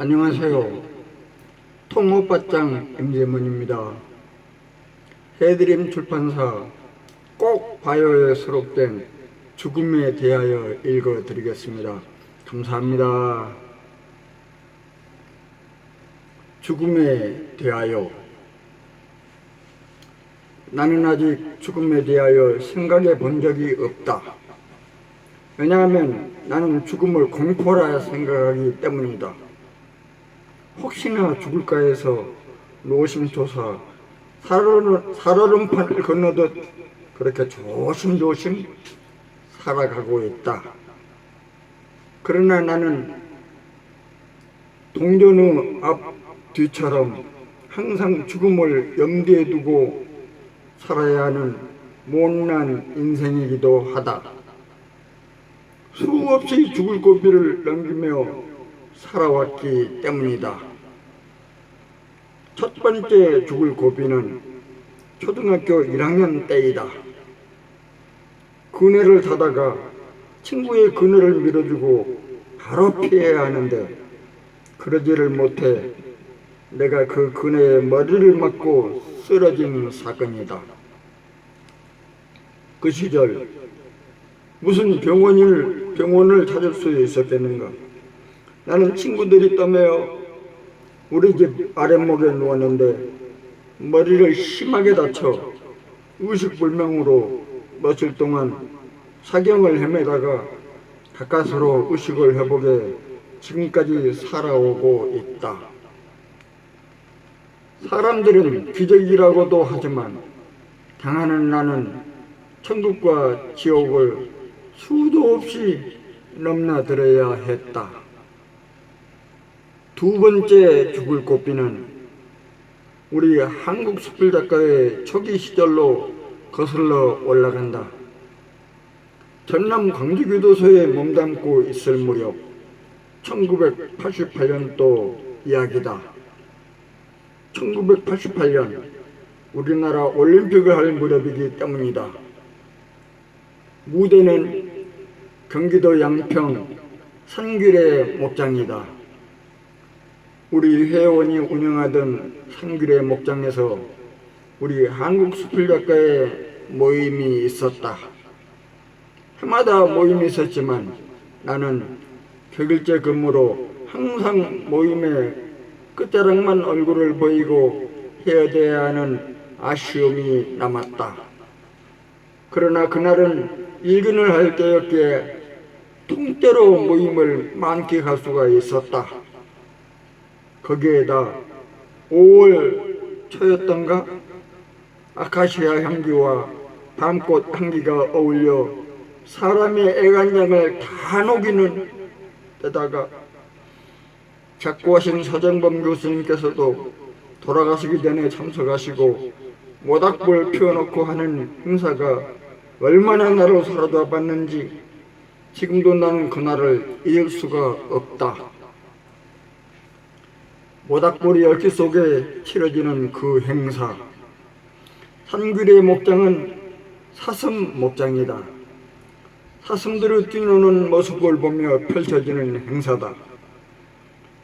안녕하세요. 통호빠짱 임재문입니다. 해드림 출판사 꼭 봐요에 수록된 죽음에 대하여 읽어드리겠습니다. 감사합니다. 죽음에 대하여. 나는 아직 죽음에 대하여 생각해 본 적이 없다. 왜냐하면 나는 죽음을 공포라 생각하기 때문이다. 혹시나 죽을까 해서 노심초사 살얼음판을 건너듯 그렇게 조심조심 살아가고 있다. 그러나 나는 동전의 앞 뒤처럼 항상 죽음을 염두에 두고 살아야 하는 못난 인생이기도 하다. 수없이 죽을 고비를 넘기며 살아왔기 때문이다. 첫 번째 죽을 고비는 초등학교 1학년 때이다. 그네를 타다가 친구의 그네를 밀어주고 바로 피해야 하는데 그러지를 못해 내가 그 그네에 머리를 맞고 쓰러진 사건이다. 그 시절 무슨 병원을 찾을 수 있었겠는가. 나는 친구들이 떠매어 우리 집 아랫목에 누웠는데 머리를 심하게 다쳐 의식불명으로 며칠 동안 사경을 헤매다가 가까스로 의식을 회복해 지금까지 살아오고 있다. 사람들은 기적이라고도 하지만 당하는 나는 천국과 지옥을 수도 없이 넘나들어야 했다. 두 번째 죽을 고비는 우리 한국 숯불 작가의 초기 시절로 거슬러 올라간다. 전남 광주교도소에 몸담고 있을 무렵 1988년도 이야기다. 1988년 우리나라 올림픽을 할 무렵이기 때문이다. 무대는 경기도 양평 산길의 목장이다. 우리 회원이 운영하던 산길의 목장에서 우리 한국 숯불 작가의 모임이 있었다. 해마다 모임이 있었지만 나는 격일제 근무로 항상 모임의 끝자락만 얼굴을 보이고 헤어져야 하는 아쉬움이 남았다. 그러나 그날은 일근을 할 때였기에 통째로 모임을 만끽할 수가 있었다. 거기에다 5월 초였던가 아카시아 향기와 밤꽃 향기가 어울려 사람의 애간장을 다 녹이는 데다가 작고하신 서정범 교수님께서도 돌아가시기 전에 참석하시고 모닥불 피워놓고 하는 행사가 얼마나 나를 사로잡아 봤는지 지금도 나는 그날을 잊을 수가 없다. 모닥불이 얽기 속에 치러지는 그 행사. 산길의 목장은 사슴 목장이다. 사슴들이 뛰노는 모습을 보며 펼쳐지는 행사다.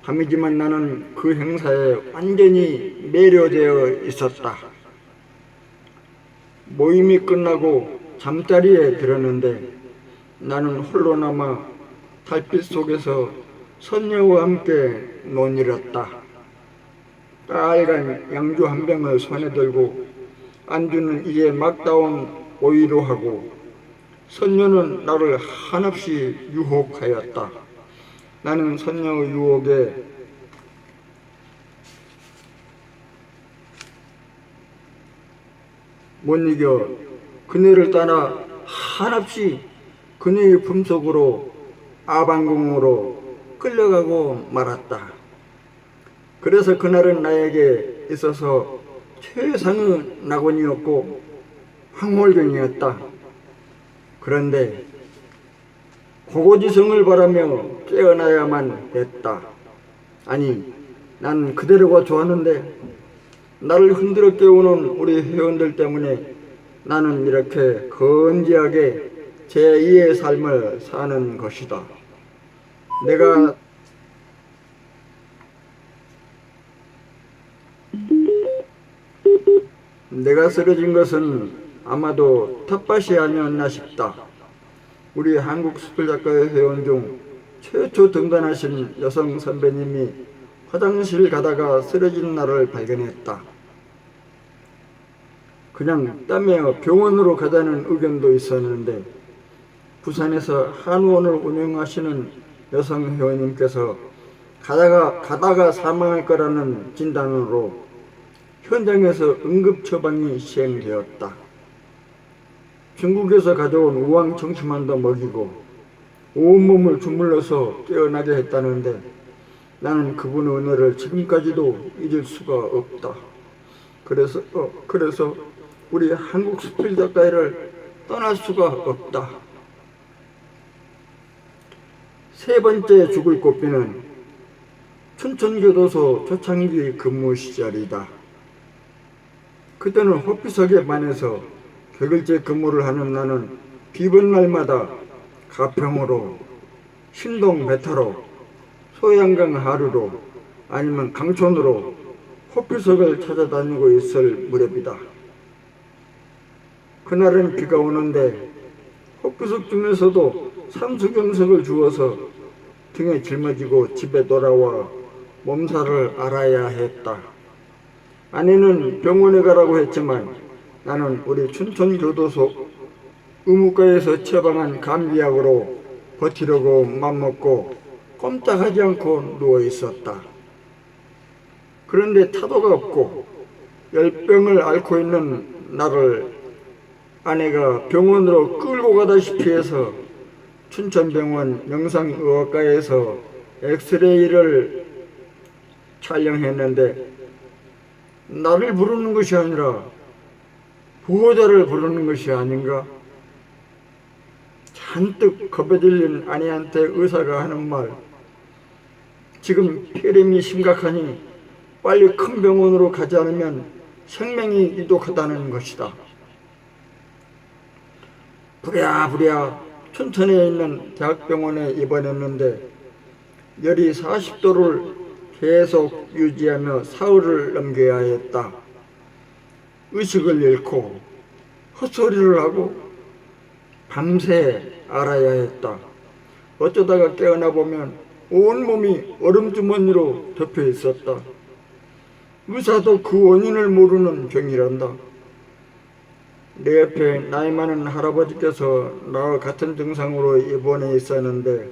밤이지만 나는 그 행사에 완전히 매료되어 있었다. 모임이 끝나고 잠자리에 들었는데 나는 홀로 남아 달빛 속에서 선녀와 함께 논일었다. 빨간 양주 한 병을 손에 들고 안주는 이제 막 따온 오이로 하고 선녀는 나를 한없이 유혹하였다. 나는 선녀의 유혹에 못 이겨 그네를 따라 한없이 그네의 품속으로 아방궁으로 끌려가고 말았다. 그래서 그날은 나에게 있어서 최상의 낙원이었고 황홀경이었다. 그런데 고고지성을 바라며 깨어나야만 했다. 아니, 난 그대로가 좋았는데 나를 흔들어 깨우는 우리 회원들 때문에 나는 이렇게 건지하게 제2의 삶을 사는 것이다. 내가 내가 쓰러진 것은 아마도 텃밭이 아니었나 싶다. 우리 한국 수필 작가의 회원 중 최초 등단하신 여성 선배님이 화장실 가다가 쓰러진 나를 발견했다. 그냥 땀에 병원으로 가자는 의견도 있었는데 부산에서 한의원을 운영하시는 여성 회원님께서 가다가 사망할 거라는 진단으로 현장에서 응급 처방이 시행되었다. 중국에서 가져온 우황 청심환도 먹이고 온몸을 주물러서 깨어나게 했다는데 나는 그분의 은혜를 지금까지도 잊을 수가 없다. 그래서 우리 한국 수필 작가를 떠날 수가 없다. 세 번째 죽을 꽃비는 춘천교도소 초창기 근무 시절이다. 그때는 호피석에 반해서 격일제 근무를 하는 나는 비번 날마다 가평으로, 신동 배타로, 소양강 하루로 아니면 강촌으로 호피석을 찾아다니고 있을 무렵이다. 그날은 비가 오는데 호피석 중에서도 산수경석을 주워서 등에 짊어지고 집에 돌아와 몸살을 앓아야 했다. 아내는 병원에 가라고 했지만 나는 우리 춘천교도소 의무과에서 처방한 감기약으로 버티려고 맘먹고 꼼짝하지 않고 누워 있었다. 그런데 타도가 없고 열병을 앓고 있는 나를 아내가 병원으로 끌고 가다시피 해서 춘천병원 영상의학과에서 엑스레이를 촬영했는데 나를 부르는 것이 아니라 보호자를 부르는 것이 아닌가? 잔뜩 겁에 질린 아내한테 의사가 하는 말, 지금 폐렴이 심각하니 빨리 큰 병원으로 가지 않으면 생명이 이독하다는 것이다. 부랴부랴 춘천에 있는 대학병원에 입원했는데 열이 40도를 계속 유지하며 사흘을 넘겨야 했다. 의식을 잃고 헛소리를 하고 밤새 앓아야 했다. 어쩌다가 깨어나 보면 온몸이 얼음주머니로 덮여 있었다. 의사도 그 원인을 모르는 병이란다. 내 옆에 나이 많은 할아버지께서 나와 같은 증상으로 입원해 있었는데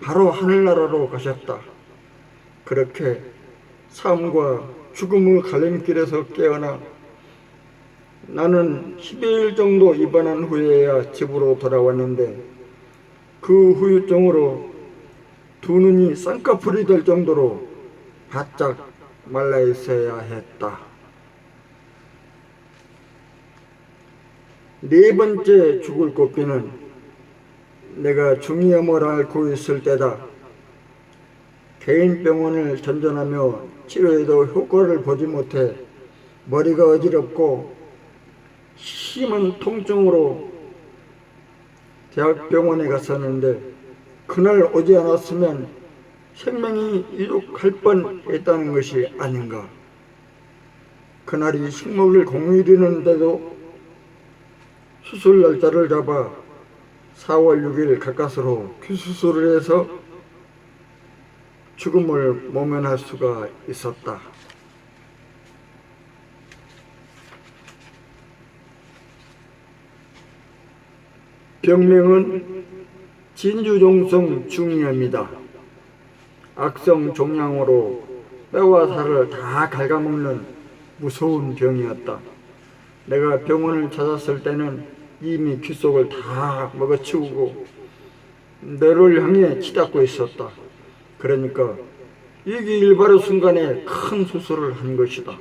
바로 하늘나라로 가셨다. 그렇게 삶과 죽음의 갈림길에서 깨어나 나는 12일 정도 입원한 후에야 집으로 돌아왔는데 그 후유증으로 두 눈이 쌍꺼풀이 될 정도로 바짝 말라 있어야 했다. 네 번째 죽을 꽃비는 내가 중이염을 앓고 있을 때다. 개인 병원을 전전하며 치료해도 효과를 보지 못해 머리가 어지럽고 심한 통증으로 대학병원에 갔었는데 그날 오지 않았으면 생명이 이룩할 뻔했다는 것이 아닌가. 그날이 식목일 공휴일이는데도 수술 날짜를 잡아 4월 6일 가까스로 귀수술을 해서 죽음을 모면할 수가 있었다. 병명은 진주종성 중이염이다. 악성 종양으로 뼈와 살을 다 갉아먹는 무서운 병이었다. 내가 병원을 찾았을 때는 이미 귓속을 다 먹어치우고 뇌를 향해 치닫고 있었다. 그러니까 일기일발의 순간에 큰 수술을 한 것이다.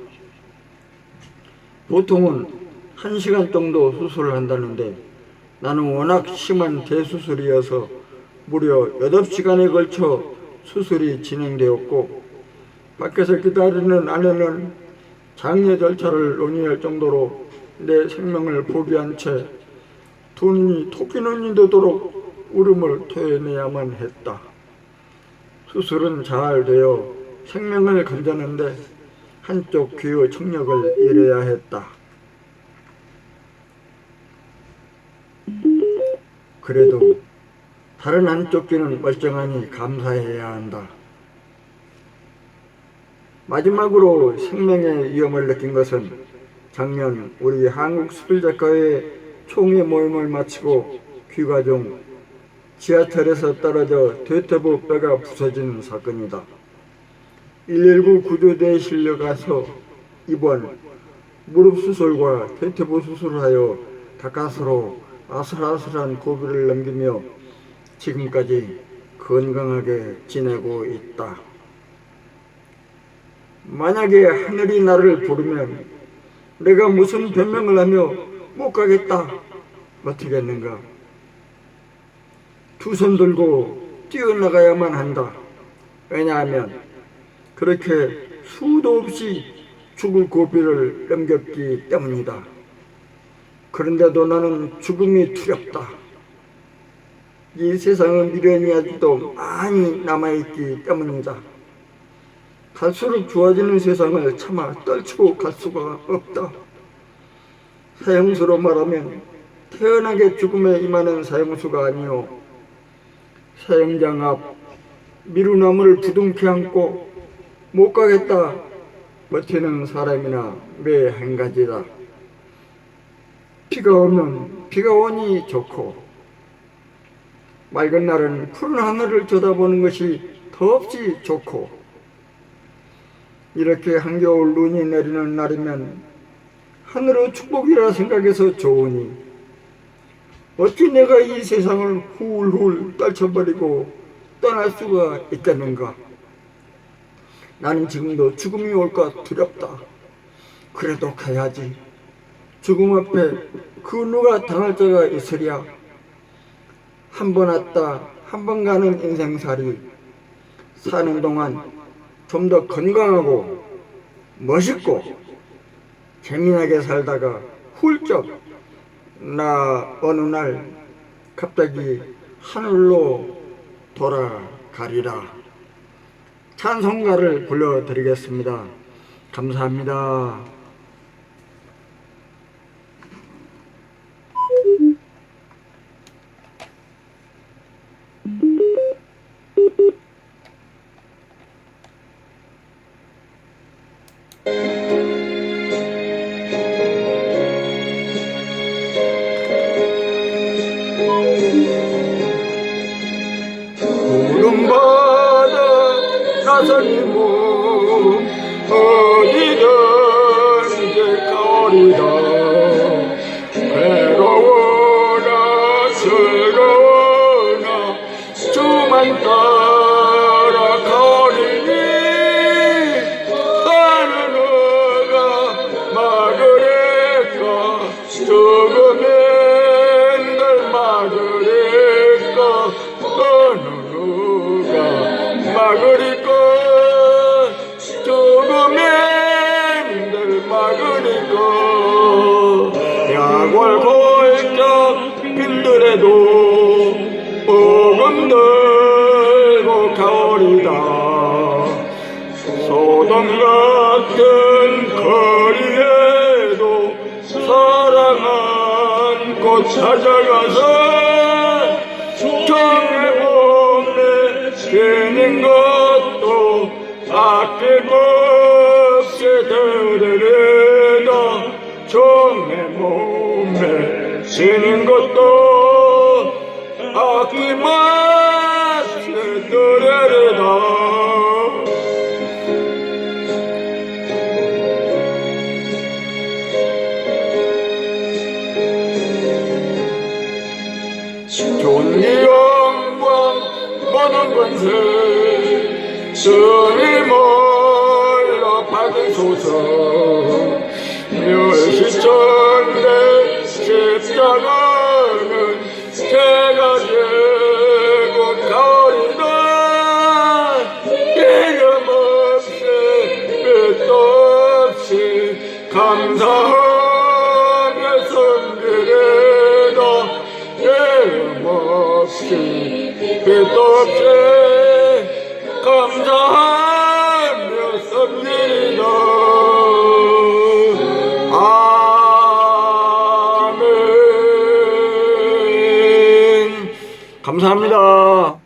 보통은 1시간 정도 수술을 한다는데 나는 워낙 심한 대수술이어서 무려 8시간에 걸쳐 수술이 진행되었고 밖에서 기다리는 아내는 장례 절차를 논의할 정도로 내 생명을 포기한 채 두 눈이 토끼 눈이 되도록 울음을 토해내야만 했다. 수술은 잘 되어 생명을 건졌는데 한쪽 귀의 청력을 잃어야 했다. 그래도 다른 한쪽 귀는 멀쩡하니 감사해야 한다. 마지막으로 생명의 위험을 느낀 것은 작년 우리 한국수필작가회 총회 모임을 마치고 귀가 중 지하철에서 떨어져 퇴퇴부 뼈가 부서지는 사건이다. 119 구조대에 실려가서 입원, 무릎 수술과 퇴퇴부 수술을 하여 가까스로 아슬아슬한 고비를 넘기며 지금까지 건강하게 지내고 있다. 만약에 하늘이 나를 부르면 내가 무슨 변명을 하며 못 가겠다 어떻겠는가? 두 손 들고 뛰어나가야만 한다. 왜냐하면 그렇게 수도 없이 죽을 고비를 넘겼기 때문이다. 그런데도 나는 죽음이 두렵다. 이 세상의 미련이 아직도 많이 남아있기 때문이다. 갈수록 좋아지는 세상을 차마 떨치고 갈 수가 없다. 사형수로 말하면 태연하게 죽음에 임하는 사형수가 아니요, 사형장 앞 미루나무를 부둥켜 안고 못 가겠다 버티는 사람이나 매 한 가지다. 비가 오면 비가 오니 좋고, 맑은 날은 푸른 하늘을 쳐다보는 것이 더없이 좋고, 이렇게 한겨울 눈이 내리는 날이면 하늘의 축복이라 생각해서 좋으니 어찌 내가 이 세상을 훌훌 떨쳐버리고 떠날 수가 있겠는가? 나는 지금도 죽음이 올까 두렵다. 그래도 가야지. 죽음 앞에 그 누가 당할 자가 있으랴. 한 번 왔다 한 번 가는 인생살이, 사는 동안 좀 더 건강하고 멋있고 재미나게 살다가 훌쩍 나 어느 날 갑자기 하늘로 돌아가리라. 찬송가를 불러드리겠습니다. 감사합니다. 구름바다 나선이 몸 어디든지 가오리다. 괴로워나 즐거워나 주만 따라 가오리니, 나는 너가 막으랬까 죽으면 널 막으랬까 어느 막으리까 죽으면 늘 막으리까. 약월 골짝 빈들에도 복음 들고 가오리다. 소돔 같은 거리에도 사랑한 꽃 찾아가서 정의 몸에 지는 것도 아낌없이 들으려다. 종의 몸에 지는 것도 아낌없이 들으려다. 존귀 영광 모든 권세 주님을로 받으소서. 멸시천대 십자가는 제가 지고 가오리다. 이름없이 끝도 없이 감사하며 섬기리다. 이름없이 끝도 없이 감사하며 섬기리다. 아멘. 감사합니다.